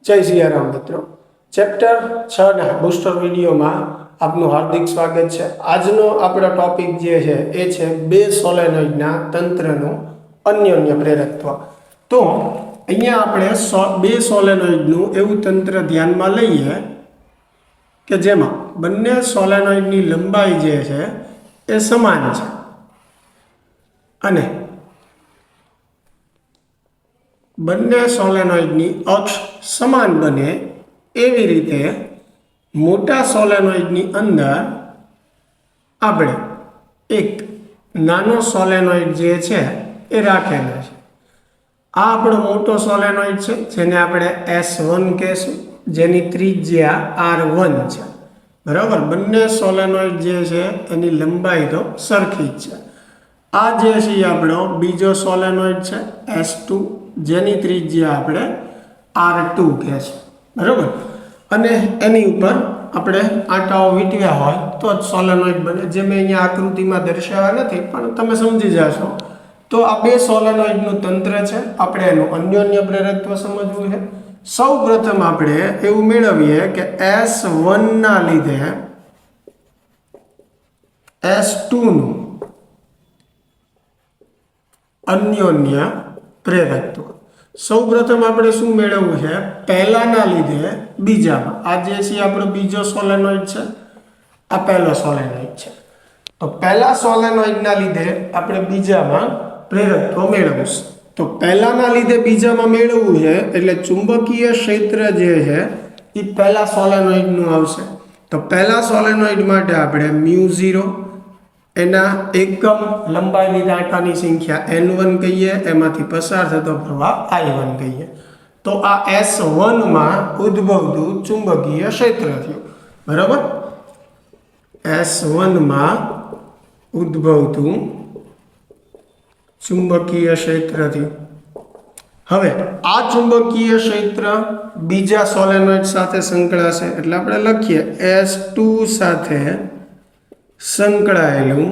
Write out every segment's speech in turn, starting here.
जय सियाराम मित्रों। चैप्टर 6 ना बूस्टर विडियो में आपનું हार्दिक स्वागत है। આજનો આપણો ટોપિક જે છે એ છે બે સોલેનોઇડના તંત્રનું અન્યોન્ય પ્રેરકત્વ। તો અહીંયા આપણે બે સોલેનોઇડનું એવું તંત્ર ધ્યાનમાં લઈએ કે જેમાં બંને સોલેનોઇડની લંબાઈ જે છે એ સમાન છે અને બંને સોલેનોઇડની અક્ષ સમાન બને એવી રીતે મોટા સોલેનોઇડની અંદર આપણે એક નાનો સોલેનોઇડ જે છે એ રાખેલો છે। આ આપણો મોટો સોલેનોઇડ છે જેને આપણે S1 કહેશું, જેની ત્રિજ્યા R1 છે। બરાબર, બંને સોલેનોઇડ જે છે એની લંબાઈ તો સરખી જ છે। આ જે છે આપણો બીજો સોલેનોઇડ છે S2, જેની ત્રિજ્યા આપણે R2 કહેશું। બરાબર, અને એની ઉપર આપણે આંટાઓ વીંટવ્યા હોય તો જ સોલેનોઇડ બને, જે મેં અહીંયા આકૃતિમાં દર્શાવ્યા નથી પણ તમે સમજી જશો। તો આ બે સોલેનોઇડનું તંત્ર છે, આપણે એનું અન્યોન્ય પ્રેરકત્વ સમજવું છે। સૌ પ્રથમ આપણે એવું મેળવીએ કે S1 ના લીધે S2 નું અન્યોન્ય પ્રેરકત્વ। સૌ પ્રથમ આપણે શું મેળવવું છે, પહેલાના લીધે બીજામાં। આ જે છે આપણો બીજો સોલેનોઇડ છે, આ પહેલો સોલેનોઇડ છે। તો પહેલા સોલેનોઇડના લીધે આપણે બીજામાં પ્રેરકત્વ મેળવવું। તો પહેલાના લીધે બીજામાં મેળવવું છે એટલે ચુંબકીય ક્ષેત્ર જે છે એ પહેલા સોલેનોઇડનું આવશે। તો પહેલા સોલેનોઇડ માટે આપણે μ0 એના એકમ લંબાઈની દાંટાની સંખ્યા n1 કહીએ, એમાંથી પસાર થતો પ્રવાહ i1 કહીએ। તો આ S1 માં ઉદ્ભવતું ચુંબકીય ક્ષેત્ર થયું। બરાબર, S1 માં ઉદ્ભવતું ચુંબકીય ક્ષેત્ર થયું। હવે આ ચુંબકીય ક્ષેત્ર બીજા સોલેનોઇડ સાથે સંકળાશે એટલે આપણે લખીએ S2 સાથે સંકળાયેલું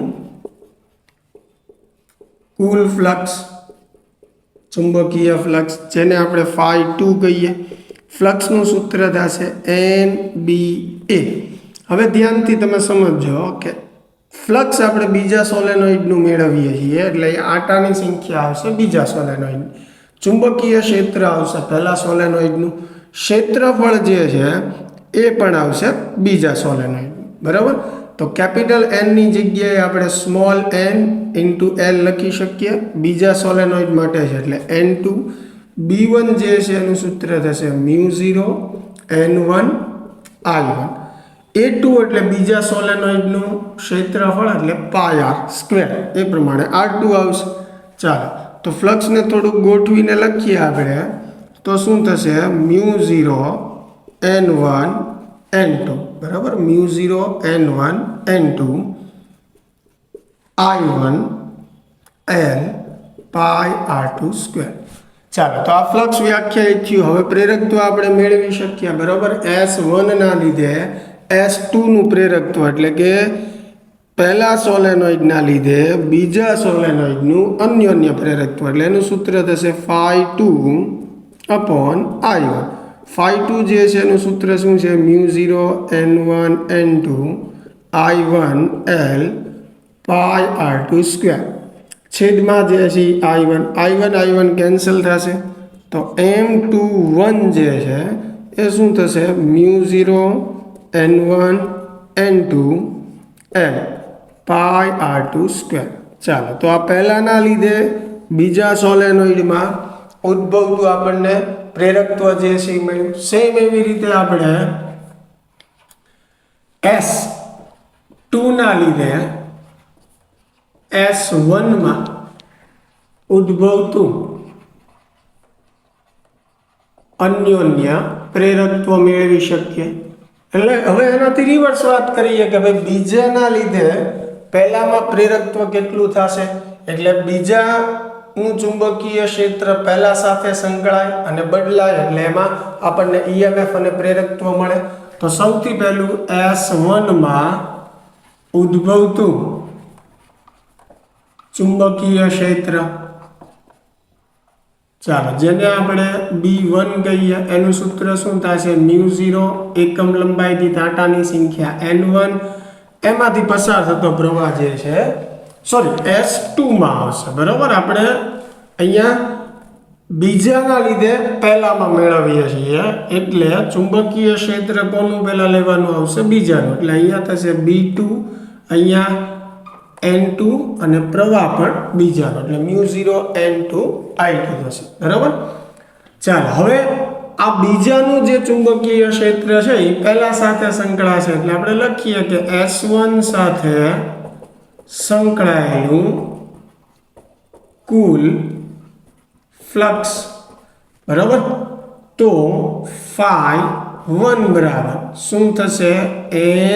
કુલ ફ્લક્સ, ચુંબકીય ફ્લક્સ, જેને આપણે φ2 કહીએ। ફ્લક્સનું સૂત્ર થશે NBA। હવે ધ્યાનથી તમે સમજો કે ફ્લક્સ આપણે બીજા સોલેનોઇડનું મેળવીએ છીએ એટલે આંટાની સંખ્યા આવશે બીજા સોલેનોઇડની, ચુંબકીય ક્ષેત્ર આવશે પહેલા સોલેનોઇડનું, ક્ષેત્રફળ જે છે એ પણ આવશે બીજા સોલેનોઇડનું। બરાબર, તો કેપિટલ N ની જગ્યાએ આપણે સ્મોલ n ઇન્ટુ L લખી શકીએ બીજા સોલેનોઇડ માટે છે એટલે N2। B1 જે છે એનું સૂત્ર થશે μ0 n1 i1। A2 એટલે બીજા સોલેનોઇડનું ક્ષેત્રફળ એટલે πr², એ પ્રમાણે R2 આવશે। ચાલો તો ફ્લક્સને થોડુંક ગોઠવીને લખીએ આપણે તો શું થશે, μ0 n1 n2। બરાબર, μ0 n1 n2 i1 L πr²। ચાલો તો આ ફ્લક્સ વ્યાખ્યાયિત થયું। હવે પ્રેરકત્વ આપણે મેળવી શકીએ। બરાબર, S1 ના લીધે S2 નું પ્રેરકત્વ એટલે કે પહેલા સોલેનોઇડના લીધે બીજા સોલેનોઇડનું અન્યોન્ય પ્રેરકત્વ એટલે એનું સૂત્ર થશે φ2 / i1। φ2 જે છે એનું સૂત્ર શું છે, μ0 n1 n2 i1 L πr²। છેદમાં જે છે i1 કેન્સલ થશે તો M21 જે છે એ શું થશે, μ0 n1 n2 L πr²। ચાલો તો આ પહેલાના લીધે બીજા સોલેનોઇડમાં ઉદ્ભવતું આપણને પ્રેરકત્વ જે છે એ મળ્યું। સેમ એવી રીતે આપણે S2 ના લીધે S1 માં ઉદ્ભવતું અન્યોન્ય પ્રેરકત્વ મેળવી શકીએ। એટલે હવે એનાથી રિવર્સ વાત કરીએ કે ભાઈ બીજાના લીધે પહેલામાં પ્રેરકત્વ કેટલું થશે, એટલે બીજાનું ચુંબકીય ક્ષેત્ર પહેલા સાથે સંકળાય અને બદલાય એટલે એમાં આપણને EMF અને પ્રેરકત્વ મળે। તો સૌથી પહેલું S1 માં ઉદ્ભવતું ચુંબકીય ક્ષેત્ર ચાલો, જેને આપણે B1 કહીએ એનું સૂત્ર શું થશે? μ0 એકમ લંબાઈથી કાંટાની સંખ્યા n1, એમાંથી પસાર થતો પ્રવાહ જે છે S2 માં આવશે. બરોબર, આપણે અહીંયા બીજાના લીધે પહેલામાં મેળવીએ છીએ, એટલે ચુંબકીય ક્ષેત્ર કોનું પહેલા લેવાનું આવશે? બીજાનું. એટલે અહીંયા થશે B2, અહીંયા n2 અને પ્રવાહ પણ બીજાનો, એટલે μ0 n2 I2 થશે. બરાબર, ચાલો હવે આ બીજાનું જે ચુંબકીય ક્ષેત્ર છે એ પહેલા સાથે સંકળાશે, એટલે આપણે લખીએ કે S1 સાથે સંકળાયેલું કુલ ફ્લક્સ, બરાબર, તો φ1 બરાબર શું થશે?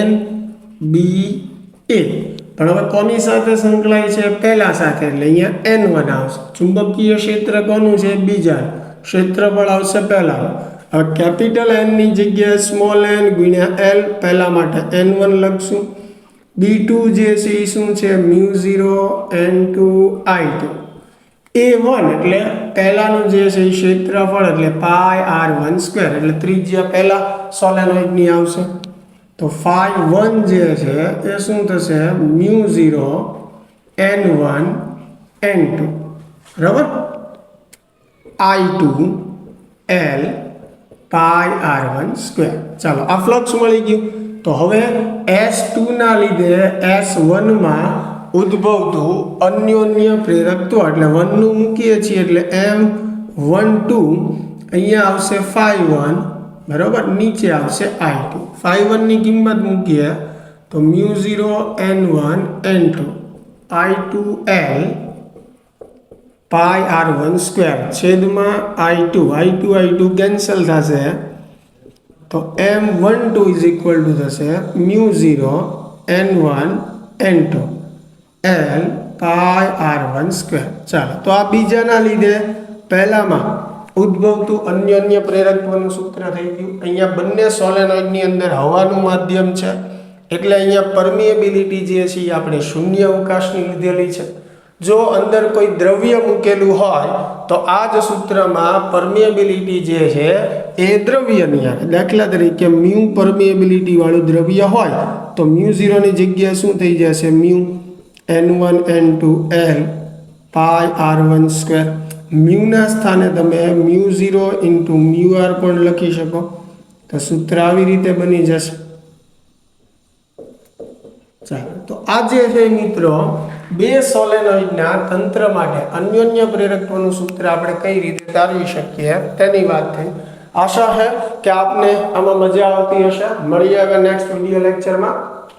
NBA. પણ હવે કોની સાથે સંકળાય છે? પહેલા સાથે, એટલે અહીંયા n1 આવશે. ચુંબકીય ક્ષેત્ર કોનું છે? બીજા. ક્ષેત્રફળ આવશે પહેલા. હવે કેપિટલ N ની જગ્યાએ સ્મોલ n ગુણ્યા L, પહેલા માટે n1 લખશું. B2 જે છે એ શું છે? μ0 n2 I2. A1 એટલે પહેલાનું જે છે એ ક્ષેત્રફળ, એટલે πr1², એટલે ત્રિજ્યા પહેલા સોલેનોઇડની આવશે. તો φ1 જે છે એ શું થશે? μ0 n1 n2, બરાબર, I2 L πr1². ચાલો, આ ફ્લક્સ મળી ગયું. તો હવે S2 ના લીધે S1 માં ઉદ્ભવતું અન્યોન્ય પ્રેરકત્વ, એટલે 1 નું મૂકીએ છીએ એટલે M12, અહીંયા આવશે φ1, બરાબર, નીચે આવશે I2. φ1 ની કિંમત મૂકીએ તો μ0 n1 n2 I2 L πr1² છેદમાં I2 કેન્સલ થશે, તો M12 થશે μ0 n1 n2 L πr1². ચાલો, તો આ બીજાના લીધે પહેલામાં ઉદ્ભવતું અન્યોન્ય પ્રેરકત્વનું સૂત્ર થઈ ગયું. અહીંયા બંને સોલેનોઇડની અંદર હવાનું માધ્યમ છે, એટલે અહીંયા પરમિએબિલિટી જે છે એ આપણે શૂન્ય અવકાશની લીધેલી છે. જો અંદર કોઈ દ્રવ્ય મૂકેલું હોય તો આ જ સૂત્રમાં પરમિએબિલિટી જે છે એ દ્રવ્યની આવે. દાખલા તરીકે મ્યુ પરમિએબિલિટી વાળું દ્રવ્ય હોય તો μ0 ની જગ્યાએ શું થઈ જશે? μ n1 n2 L πr1². મ્યુના સ્થાને તમે μ0 × μr પણ લખી શકો. તો સૂત્ર આવી રીતે બની જશે. ચાલો, તો આ જે છે મિત્રો બે સોલેનોઇડના તંત્ર માટે અન્યોન્ય પ્રેરકત્વનું સૂત્ર આપણે કઈ રીતે તારવી શકીએ તેની વાત થઈ. આશા છે કે આપને આમાં મજા આવતી હશે. મળીએ હવે નેક્સ્ટ વિડીયો લેક્ચરમાં.